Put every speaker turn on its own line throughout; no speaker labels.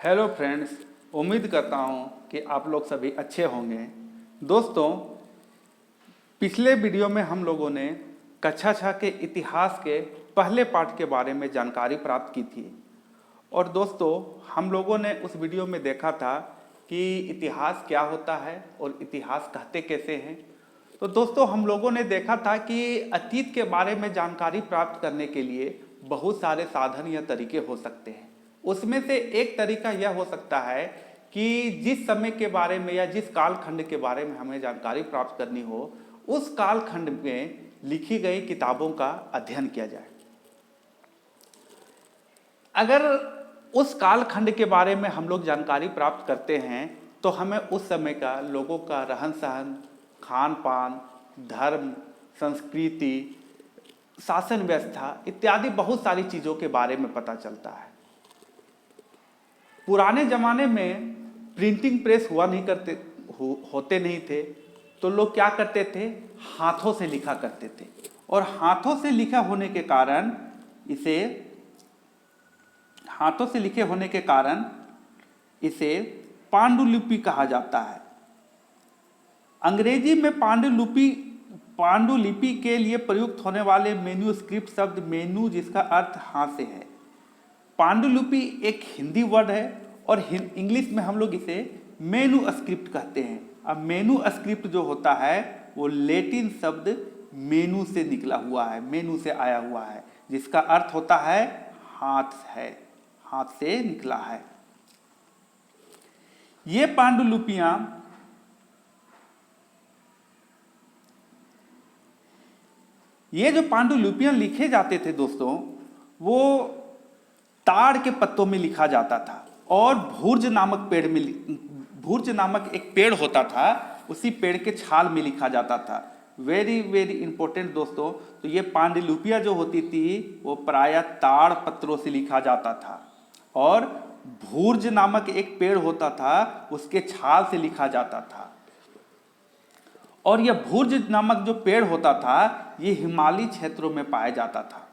Hello friends, उम्मीद करता हूँ कि आप लोग सभी अच्छे होंगे। दोस्तों, पिछले वीडियो में हम लोगों ने कक्षा 6 के इतिहास के पहले पार्ट के बारे में जानकारी प्राप्त की थी। और दोस्तों, हम लोगों ने उस वीडियो में देखा था कि इतिहास क्या होता है और इतिहास कहते कैसे हैं। तो दोस्तों, हम लोगों ने देखा था कि अतीत के बारे में जानकारी प्राप्त करने के लिए बहुत सारे साधन या तरीके हो सकते हैं। उसमें से एक तरीका यह हो सकता है कि जिस समय के बारे में या जिस कालखंड के बारे में हमें जानकारी प्राप्त करनी हो, उस कालखंड में लिखी गई किताबों का अध्ययन किया जाए। अगर उस कालखंड के बारे में हम लोग जानकारी प्राप्त करते हैं तो हमें उस समय का लोगों का रहन सहन, खान पान, धर्म, संस्कृति, शासन व्यवस्था इत्यादि बहुत सारी चीज़ों के बारे में पता चलता है। पुराने ज़माने में प्रिंटिंग प्रेस हुआ नहीं करते होते नहीं थे, तो लोग क्या करते थे, हाथों से लिखा करते थे। और हाथों से लिखे होने के कारण इसे पांडुलिपि कहा जाता है। अंग्रेजी में पांडुलिपि के लिए प्रयुक्त होने वाले मेन्यूस्क्रिप्ट शब्द मेनू, जिसका अर्थ हाथ से है। पांडुलिपि एक हिंदी वर्ड है और इंग्लिश में हम लोग इसे मेनूस्क्रिप्ट कहते हैं। अब मेनूस्क्रिप्ट जो होता है वो लैटिन शब्द मेनू से निकला हुआ है, मेनू से आया हुआ है, जिसका अर्थ होता है हाथ है, हाथ से निकला है। ये जो पांडुलिपियां लिखे जाते थे दोस्तों, वो ताड़ के पत्तों में लिखा जाता था और भूर्ज नामक एक पेड़ होता था, उसी पेड़ के छाल में लिखा जाता था। वेरी वेरी इंपॉर्टेंट दोस्तों। तो ये पांडुलिपियां जो होती थी वो प्रायः ताड़ पत्रों से लिखा जाता था और भूर्ज नामक एक पेड़ होता था, उसके छाल से लिखा जाता था। और यह भूर्ज नामक जो पेड़ होता था ये हिमालयी क्षेत्रों में पाया जाता था।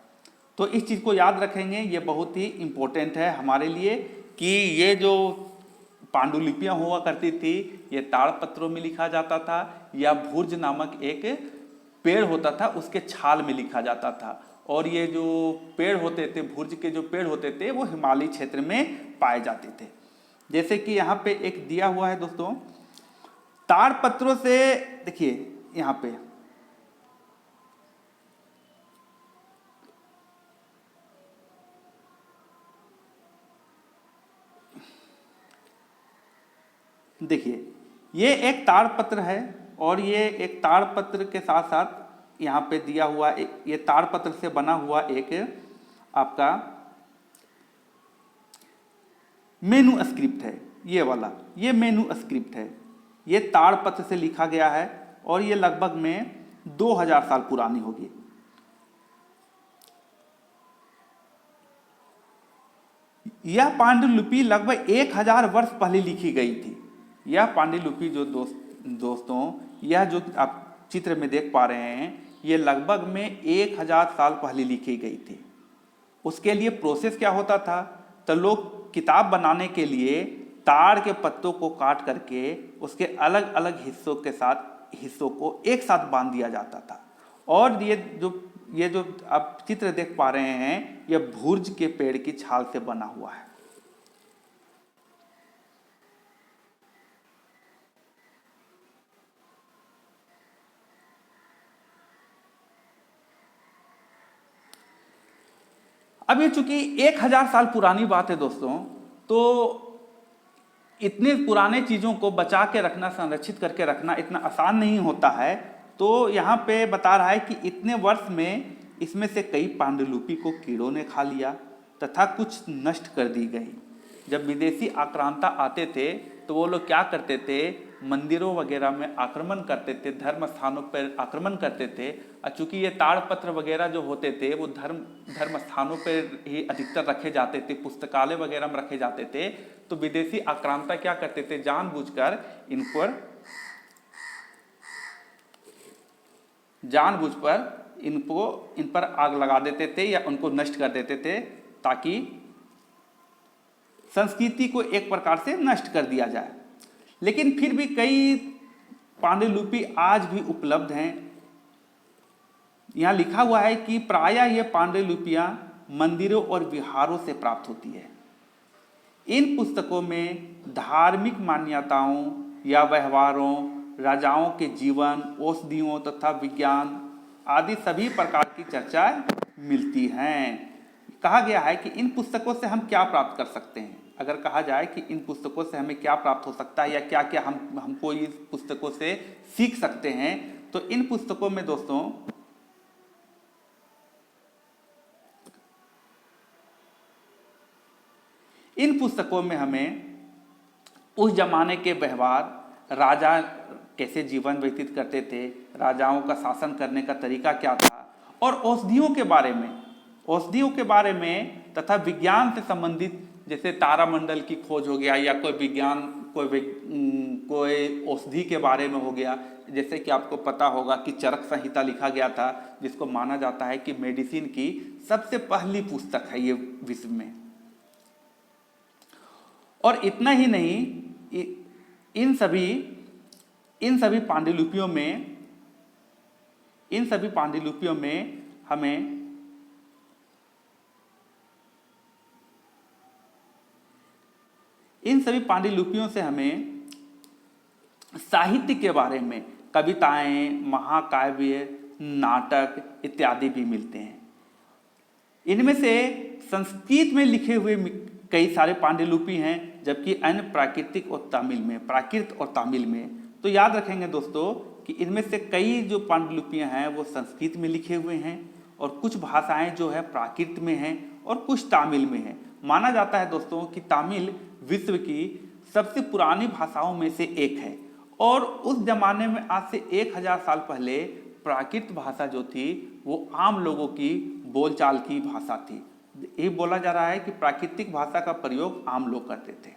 तो इस चीज़ को याद रखेंगे, ये बहुत ही इम्पोर्टेंट है हमारे लिए कि ये जो पांडुलिपियां हुआ करती थी ये ताड़ पत्रों में लिखा जाता था या भूर्ज नामक एक पेड़ होता था उसके छाल में लिखा जाता था। और ये जो पेड़ होते थे, भूर्ज के जो पेड़ होते थे, वो हिमालयी क्षेत्र में पाए जाते थे। जैसे कि यहाँ पे एक दिया हुआ है दोस्तों, ताड़ पत्रों से, देखिए यहाँ पे देखिए, ये एक ताड़पत्र है और ये एक ताड़पत्र के साथ साथ यहाँ पे दिया हुआ ये ताड़पत्र से बना हुआ एक आपका मेनूस्क्रिप्ट है। ये वाला ये मेनूस्क्रिप्ट है, ये ताड़पत्र से लिखा गया है और ये लगभग में 2000 साल पुरानी होगी। यह पांडुलिपि लगभग 1000 वर्ष पहले लिखी गई थी। यह पांडुलिपि जो दोस्तों, यह जो आप चित्र में देख पा रहे हैं, ये लगभग में 1000 साल पहले लिखी गई थी। उसके लिए प्रोसेस क्या होता था, तो लोग किताब बनाने के लिए ताड़ के पत्तों को काट करके उसके अलग अलग हिस्सों को एक साथ बांध दिया जाता था। और ये जो आप चित्र देख पा रहे हैं, यह भूर्ज के पेड़ की छाल से बना हुआ है। अब ये चूंकि 1000 साल पुरानी बात है दोस्तों, तो इतने पुराने चीज़ों को बचा के रखना, संरक्षित करके रखना इतना आसान नहीं होता है। तो यहाँ पे बता रहा है कि इतने वर्ष में इसमें से कई पांडुलिपि को कीड़ों ने खा लिया तथा कुछ नष्ट कर दी गई। जब विदेशी आक्रांता आते थे तो वो लोग क्या करते थे, मंदिरों वगैरह में आक्रमण करते थे, धर्म स्थानों पर आक्रमण करते थे। और चूंकि ये ताड़पत्र वगैरह जो होते थे वो धर्म स्थानों पर ही अधिकतर रखे जाते थे, पुस्तकालय वगैरह में रखे जाते थे। तो विदेशी आक्रांता क्या करते थे, जानबूझकर इन पर आग लगा देते थे या उनको नष्ट कर देते थे, ताकि संस्कृति को एक प्रकार से नष्ट कर दिया जाए। लेकिन फिर भी कई पांडुलिपि आज भी उपलब्ध हैं। यहाँ लिखा हुआ है कि प्रायः ये पांडुलिपियाँ मंदिरों और विहारों से प्राप्त होती है। इन पुस्तकों में धार्मिक मान्यताओं या व्यवहारों, राजाओं के जीवन, औषधियों तथा विज्ञान आदि सभी प्रकार की चर्चाएं मिलती हैं। कहा गया है कि इन पुस्तकों से हम क्या प्राप्त कर सकते हैं। अगर कहा जाए कि इन पुस्तकों से हमें क्या प्राप्त हो सकता है या क्या क्या हमको इस पुस्तकों से सीख सकते हैं, तो इन पुस्तकों में दोस्तों इन पुस्तकों में हमें उस जमाने के व्यवहार, राजा कैसे जीवन व्यतीत करते थे, राजाओं का शासन करने का तरीका क्या था, और औषधियों के बारे में तथा विज्ञान से संबंधित, जैसे तारामंडल की खोज हो गया या कोई विज्ञान, कोई औषधि के बारे में हो गया। जैसे कि आपको पता होगा कि चरक संहिता लिखा गया था, जिसको माना जाता है कि मेडिसिन की सबसे पहली पुस्तक है ये विश्व में। और इतना ही नहीं, इन सभी पांडुलिपियों में हमें इन सभी पांडुलिपियों से हमें साहित्य के बारे में कविताएं, महाकाव्य, नाटक इत्यादि भी मिलते हैं। इनमें से संस्कृत में लिखे हुए कई सारे पांडुलिपि हैं, जबकि अन्य प्राकृत और तमिल में। तो याद रखेंगे दोस्तों कि इनमें से कई जो पांडुलिपियां हैं वो संस्कृत में लिखे हुए हैं, और कुछ भाषाएं जो है प्राकृत में हैं और कुछ तमिल में हैं। माना जाता है दोस्तों कि तमिल विश्व की सबसे पुरानी भाषाओं में से एक है, और उस जमाने में आज से 1000 साल पहले प्राकृत भाषा जो थी वो आम लोगों की बोलचाल की भाषा थी। ये बोला जा रहा है कि प्राकृतिक भाषा का प्रयोग आम लोग करते थे।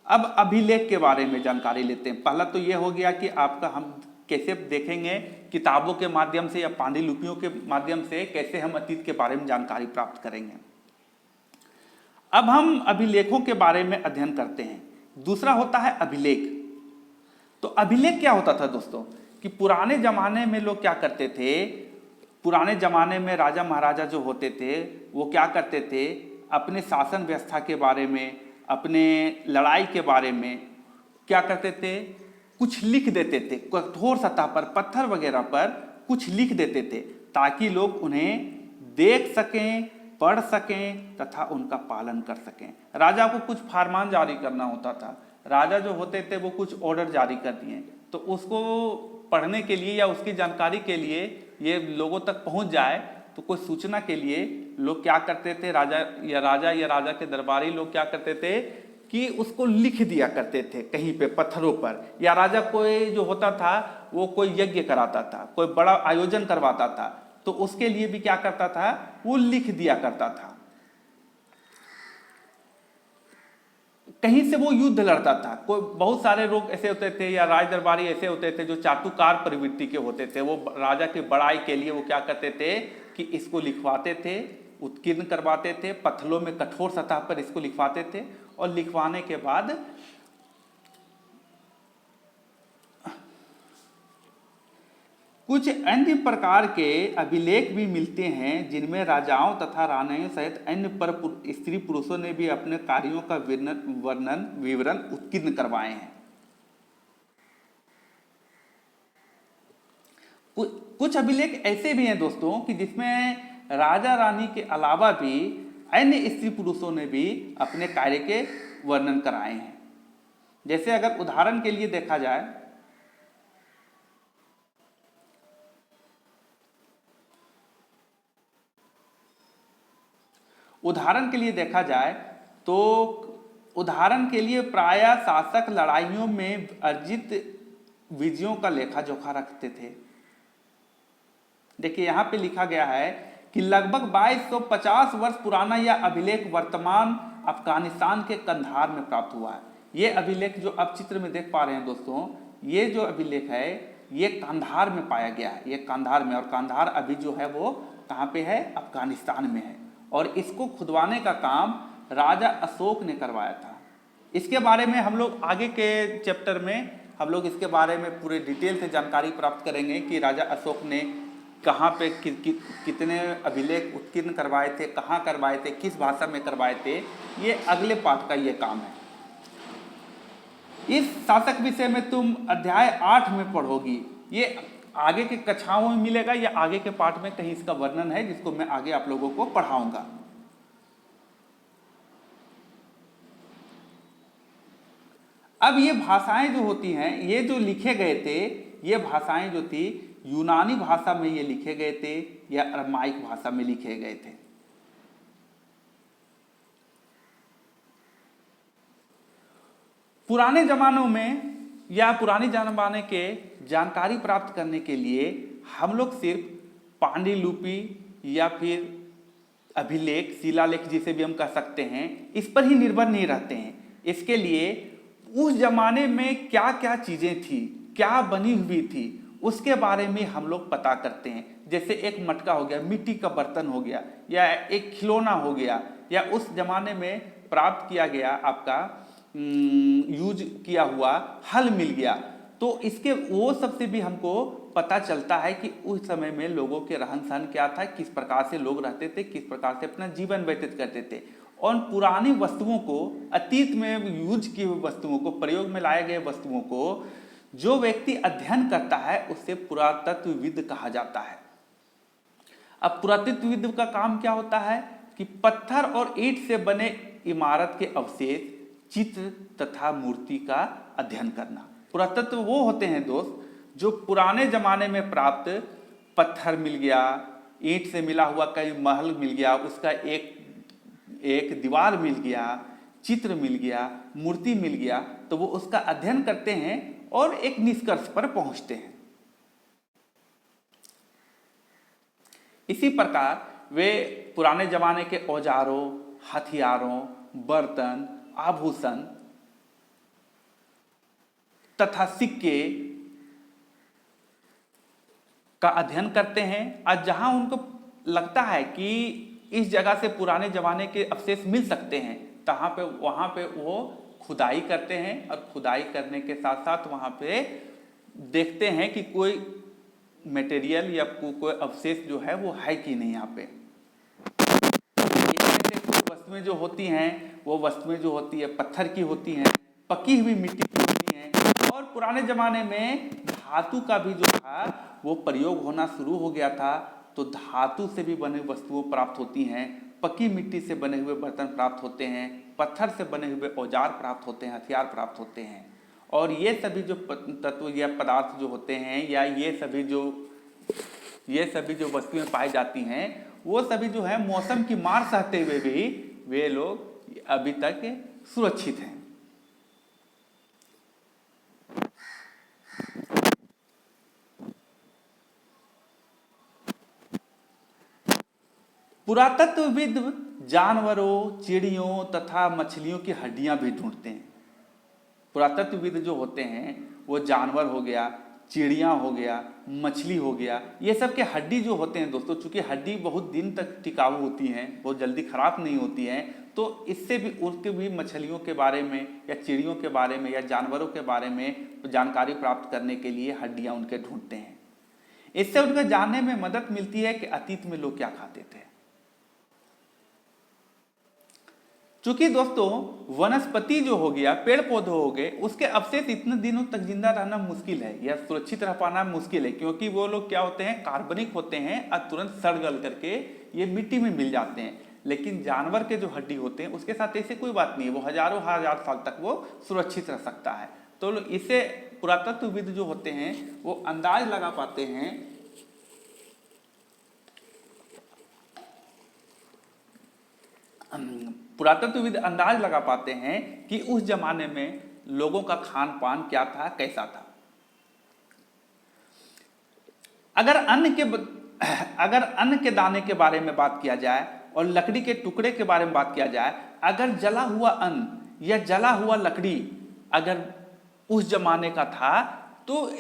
अब अभिलेख के बारे में जानकारी लेते हैं। पहला तो ये हो गया कि आपका हम कैसे देखेंगे, किताबों के माध्यम से या पांडुलिपियों के माध्यम से कैसे हम अतीत के बारे में जानकारी प्राप्त करेंगे। अब हम अभिलेखों के बारे में अध्ययन करते हैं। दूसरा होता है अभिलेख। तो अभिलेख क्या होता था दोस्तों कि पुराने जमाने में लोग क्या करते थे, पुराने जमाने में राजा महाराजा जो होते थे वो क्या करते थे, अपने शासन व्यवस्था के बारे में, अपने लड़ाई के बारे में क्या करते थे, कुछ लिख देते थे। कठोर सतह पर, पत्थर वगैरह पर कुछ लिख देते थे, ताकि लोग उन्हें देख सकें, पढ़ सकें तथा उनका पालन कर सकें। राजा को कुछ फरमान जारी करना होता था, राजा जो होते थे वो कुछ ऑर्डर जारी कर दिए, तो उसको पढ़ने के लिए या उसकी जानकारी के लिए ये लोगों तक पहुंच जाए, तो कोई सूचना के लिए लोग क्या करते थे, राजा के दरबारी लोग क्या करते थे कि उसको लिख दिया करते थे कहीं पे पत्थरों पर। या राजा कोई जो होता था वो कोई यज्ञ कराता था, कोई बड़ा आयोजन करवाता था, तो उसके लिए भी क्या करता था, वो लिख दिया करता था। कहीं से वो युद्ध लड़ता था। कोई बहुत सारे लोग ऐसे होते थे या राज दरबारी ऐसे होते थे जो चाटुकार प्रवृत्ति के होते थे। वो राजा की बड़ाई के लिए वो क्या करते थे कि इसको लिखवाते थे, उत्कीर्ण करवाते थे, पत्थरों में कठोर सतह पर इसको लिखवाते थे, और लिखवाने के बाद कुछ अन्य प्रकार के अभिलेख भी मिलते हैं जिनमें राजाओं तथा रानियों सहित अन्य पर स्त्री पुरुषों ने भी अपने कार्यों का विवरण उत्कीर्ण करवाए हैं। कुछ अभिलेख ऐसे भी हैं दोस्तों कि जिसमें राजा रानी के अलावा भी अन्य स्त्री पुरुषों ने भी अपने कार्य के वर्णन कराए हैं। जैसे अगर उदाहरण के लिए देखा जाए, तो उदाहरण के लिए प्रायः शासक लड़ाइयों में अर्जित विजयों का लेखा जोखा रखते थे। देखिए यहाँ पे लिखा गया है कि लगभग 2250 वर्ष पुराना यह अभिलेख वर्तमान अफगानिस्तान के कंधार में प्राप्त हुआ है। ये अभिलेख जो आप चित्र में देख पा रहे हैं दोस्तों, ये जो अभिलेख है ये कंधार में पाया गया है, ये कंधार में, और कंधार अभी जो है वो कहाँ पे है, अफगानिस्तान में है। और इसको खुदवाने का काम राजा अशोक ने करवाया था। इसके बारे में हम लोग आगे के चैप्टर में हम लोग इसके बारे में पूरे डिटेल से जानकारी प्राप्त करेंगे कि राजा अशोक ने कहाँ पे कितने अभिलेख उत्कीर्ण करवाए थे, कहाँ करवाए थे, किस भाषा में करवाए थे। ये अगले पाठ का ये काम है। इस शासक विषय में तुम अध्याय 8 में पढ़ोगी। ये आगे के कक्षाओं में मिलेगा या आगे के पाठ में कहीं इसका वर्णन है, जिसको मैं आगे आप लोगों को पढ़ाऊंगा। अब ये भाषाएं जो होती हैं, ये जो लिखे गए थे, ये भाषाएं जो थी यूनानी भाषा में ये लिखे गए थे या अरमाइक भाषा में लिखे गए थे। पुराने जमानों में या पुराने जमाने के जानकारी प्राप्त करने के लिए हम लोग सिर्फ पांडुलिपि या फिर अभिलेख, शिलालेख जिसे भी हम कह सकते हैं, इस पर ही निर्भर नहीं रहते हैं। इसके लिए उस जमाने में क्या क्या चीजें थी, क्या बनी हुई थी, उसके बारे में हम लोग पता करते हैं। जैसे एक मटका हो गया, मिट्टी का बर्तन हो गया, या एक खिलौना हो गया, या उस जमाने में प्राप्त किया गया आपका यूज किया हुआ हल मिल गया। तो इसके वो सबसे भी हमको पता चलता है कि उस समय में लोगों के रहन सहन क्या था, किस प्रकार से लोग रहते थे, किस प्रकार से अपना जीवन व्यतीत करते थे। और पुरानी वस्तुओं को, अतीत में यूज की हुई वस्तुओं को, प्रयोग में लाए गए वस्तुओं को जो व्यक्ति अध्ययन करता है उसे पुरातत्वविद कहा जाता है। अब पुरातत्वविद का काम क्या होता है कि पत्थर और ईंट से बने इमारत के अवशेष, चित्र तथा मूर्ति का अध्ययन करना। पुरातत्व वो होते हैं दोस्त जो पुराने जमाने में प्राप्त पत्थर मिल गया, ईंट से मिला हुआ कई महल मिल गया, उसका एक दीवार मिल गया, चित्र मिल गया, मूर्ति मिल गया, तो वो उसका अध्ययन करते हैं और एक निष्कर्ष पर पहुंचते हैं। इसी प्रकार वे पुराने जमाने के औजारों, हथियारों, बर्तन, आभूषण तथा सिक्के का अध्ययन करते हैं। और जहां उनको लगता है कि इस जगह से पुराने जमाने के अवशेष मिल सकते हैं, वहां पे वो खुदाई करते हैं। और खुदाई करने के साथ साथ वहां पे देखते हैं कि कोई मटेरियल या कोई अवशेष जो है वो है कि नहीं। यहाँ पे वस्तुएं जो होती हैं, वो वस्तुएं जो होती है पत्थर की होती हैं, पकी हुई मिट्टी की होती हैं। और पुराने जमाने में धातु का भी जो था वो प्रयोग होना शुरू हो गया था। तो धातु से भी बने वस्तुएं प्राप्त होती हैं, पकी मिट्टी से बने हुए बर्तन प्राप्त होते हैं, पत्थर से बने हुए औजार प्राप्त होते हैं, हथियार प्राप्त होते हैं। और ये सभी जो तत्व या पदार्थ जो होते हैं, या ये सभी जो वस्तुएं पाई जाती हैं, वो सभी जो है मौसम की मार सहते हुए भी वे लोग अभी तक सुरक्षित हैं। पुरातत्वविद जानवरों, चिड़ियों तथा मछलियों की हड्डियां भी ढूंढते हैं। पुरातत्वविद जो होते हैं वो जानवर हो गया, चिड़ियां हो गया, मछली हो गया, ये सब के हड्डी जो होते हैं दोस्तों, चूंकि हड्डी बहुत दिन तक टिकाऊ होती हैं, बहुत जल्दी खराब नहीं होती हैं, तो इससे भी उसके भी मछलियों के बारे में या चिड़ियों के बारे में या जानवरों के बारे में जानकारी प्राप्त करने के लिए हड्डियां उनके ढूंढते हैं। इससे उनको जानने में मदद मिलती है कि अतीत में लोग क्या खाते थे। चूंकि दोस्तों वनस्पति जो हो गया, पेड़ पौधे हो गए, उसके अवशेष इतने दिनों तक जिंदा रहना मुश्किल है या सुरक्षित रह पाना मुश्किल है, क्योंकि वो लोग क्या होते हैं, कार्बनिक होते हैं और तुरंत सड़ गल करके ये मिट्टी में मिल जाते हैं। लेकिन जानवर के जो हड्डी होते हैं उसके साथ ऐसे कोई बात नहीं है, वो हजारों हजार साल तक वो सुरक्षित रह सकता है। तो इसे पुरातत्वविद जो होते हैं वो अंदाज लगा पाते हैं पुरातत्वविद अंदाज लगा पाते हैं कि उस जमाने में लोगों का खान पान क्या था, कैसा था। अगर अन्न के दाने के बारे में बात किया जाए और लकड़ी के टुकड़े के बारे में बात किया जाए, अगर जला हुआ अन्न या जला हुआ लकड़ी अगर उस जमाने का था तो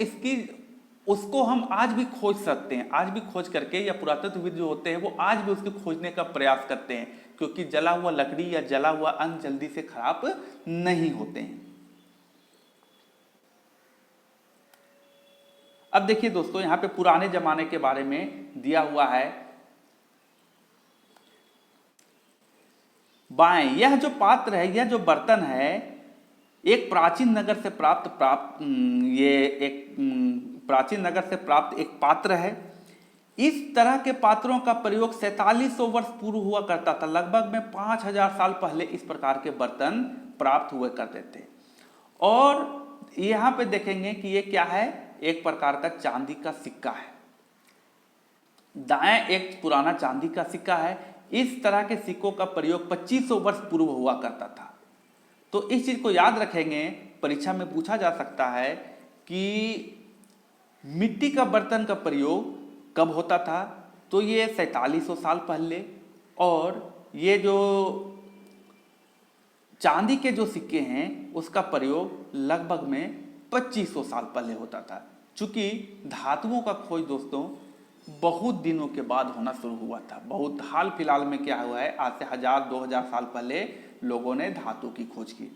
उसको हम आज भी खोज सकते हैं। आज भी खोज करके, या पुरातत्वविद जो होते हैं वो आज भी उसको खोजने का प्रयास करते हैं क्योंकि जला हुआ लकड़ी या जला हुआ अन्न जल्दी से खराब नहीं होते हैं। अब देखिए दोस्तों, यहाँ पे पुराने जमाने के बारे में दिया हुआ है। बाएं, यह जो पात्र है, यह जो बर्तन है, एक प्राचीन नगर से प्राचीन नगर से प्राप्त एक पात्र है। इस तरह के पात्रों का प्रयोग 4700 वर्ष पूर्व हुआ करता था। लगभग में 5000 साल पहले इस प्रकार के बर्तन प्राप्त हुए करते थे। और यहाँ पे देखेंगे कि ये क्या है, एक प्रकार का चांदी का सिक्का है। दाएं एक पुराना चांदी का सिक्का है। इस तरह के सिक्कों का प्रयोग 2500 वर्ष पूर्व हुआ करता था। तो इस चीज को याद रखेंगे, परीक्षा में पूछा जा सकता है कि मिट्टी का बर्तन का प्रयोग कब होता था। तो ये 4700 साल पहले, और ये जो चांदी के जो सिक्के हैं उसका प्रयोग लगभग में 2500 साल पहले होता था। चूंकि धातुओं का खोज दोस्तों बहुत दिनों के बाद होना शुरू हुआ था। बहुत हाल फिलहाल में क्या हुआ है, आज से 1000-2000 साल पहले लोगों ने धातु की खोज की।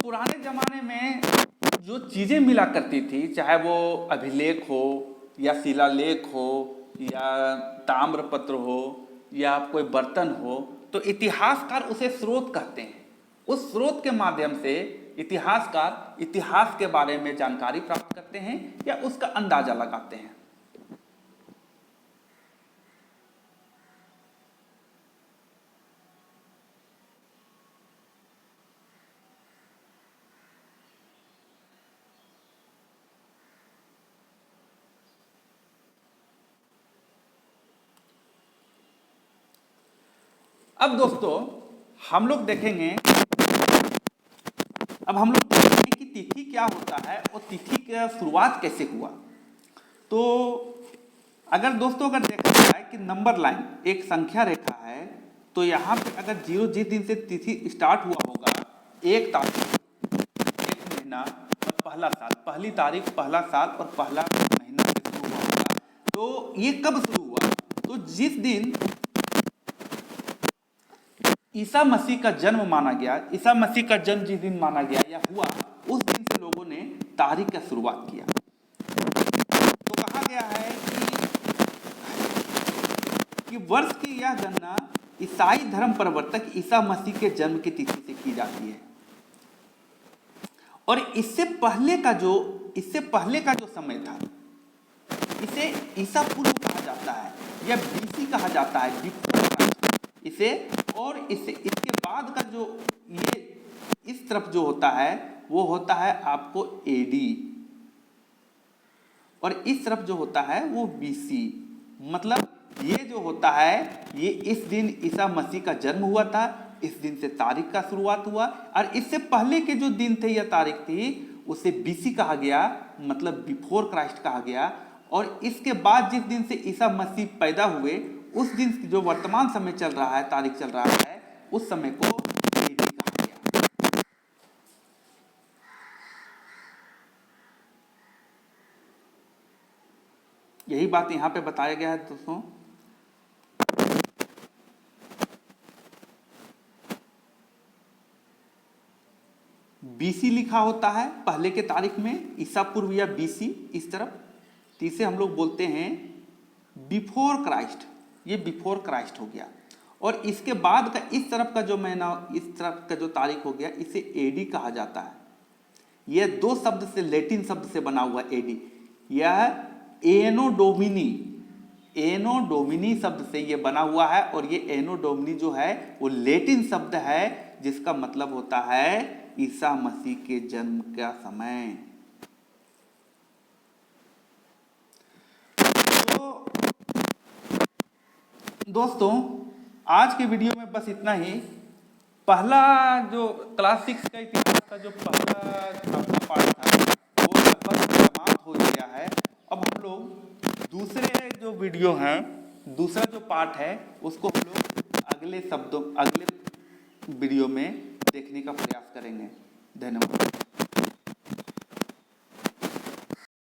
पुराने जमाने में जो चीजें मिला करती थी, चाहे वो अभिलेख हो या शिलालेख हो या ताम्रपत्र हो या कोई बर्तन हो, तो इतिहासकार उसे स्रोत कहते हैं। उस स्रोत के माध्यम से इतिहासकार इतिहास के बारे में जानकारी प्राप्त करते हैं या उसका अंदाजा लगाते हैं। अब दोस्तों हम लोग देखेंगे कि तिथि क्या होता है और तिथि का शुरुआत कैसे हुआ। तो अगर दोस्तों देखा जाए कि नंबर लाइन एक संख्या रेखा है, तो यहाँ पे अगर 0 जिस दिन से तिथि स्टार्ट हुआ होगा, 1 तारीख, 1 महीना और पहला साल, पहली तारीख, पहला साल और पहला महीना से शुरू हुआ होगा। तो ये कब शुरू हुआ, तो जिस दिन ईसा मसीह का जन्म माना गया, ईसा मसीह का जन्म जिस दिन माना गया या हुआ, उस दिन से लोगों ने तारीख का शुरुआत किया। तो कहा गया है कि वर्ष की यह गणना ईसाई धर्म प्रवर्तक ईसा मसीह के जन्म की तिथि से की जाती है। और इससे पहले का जो समय था, इसे ईसा पूर्व कहा जाता है या बीसी कहा जाता है, इसे। और इसके बाद का जो ये इस तरफ जो होता है वो होता है आपको एडी, और इस तरफ जो होता है वो बीसी। मतलब ये जो होता है, ये इस दिन ईसा मसीह का जन्म हुआ था, इस दिन से तारीख का शुरुआत हुआ। और इससे पहले के जो दिन थे या तारीख थी उसे बीसी कहा गया, मतलब बिफोर क्राइस्ट कहा गया। और इसके बाद जिस दिन से ईसा मसीह पैदा हुए, उस दिन जो वर्तमान समय चल रहा है, तारीख चल रहा है, उस समय को एडी कहा गया। यही बात यहां पे बताया गया है दोस्तों। बीसी लिखा होता है पहले के तारीख में, ईसा पूर्व या बीसी इस तरफ। तीसरे हम लोग बोलते हैं बिफोर क्राइस्ट, ये बिफोर क्राइस्ट हो गया। और इसके बाद का इस तरफ का जो महीना, इस तरफ का जो तारीख हो गया, इसे एडी कहा जाता है। यह 2 शब्द से, लैटिन शब्द से बना हुआ एडी। यह एनो डोमिनी शब्द से यह बना हुआ है। और ये एनो डोमिनी जो है वो लैटिन शब्द है, जिसका मतलब होता है ईसा मसीह के जन्म का समय। तो दोस्तों आज के वीडियो में बस इतना ही। पहला जो क्लास 6 का इतिहास का जो पहला आपका पार्ट था वो लगभग समाप्त हो गया है। अब हम लोग दूसरे जो वीडियो हैं, दूसरा जो पार्ट है उसको हम लोग अगले वीडियो में देखने का प्रयास करेंगे। धन्यवाद।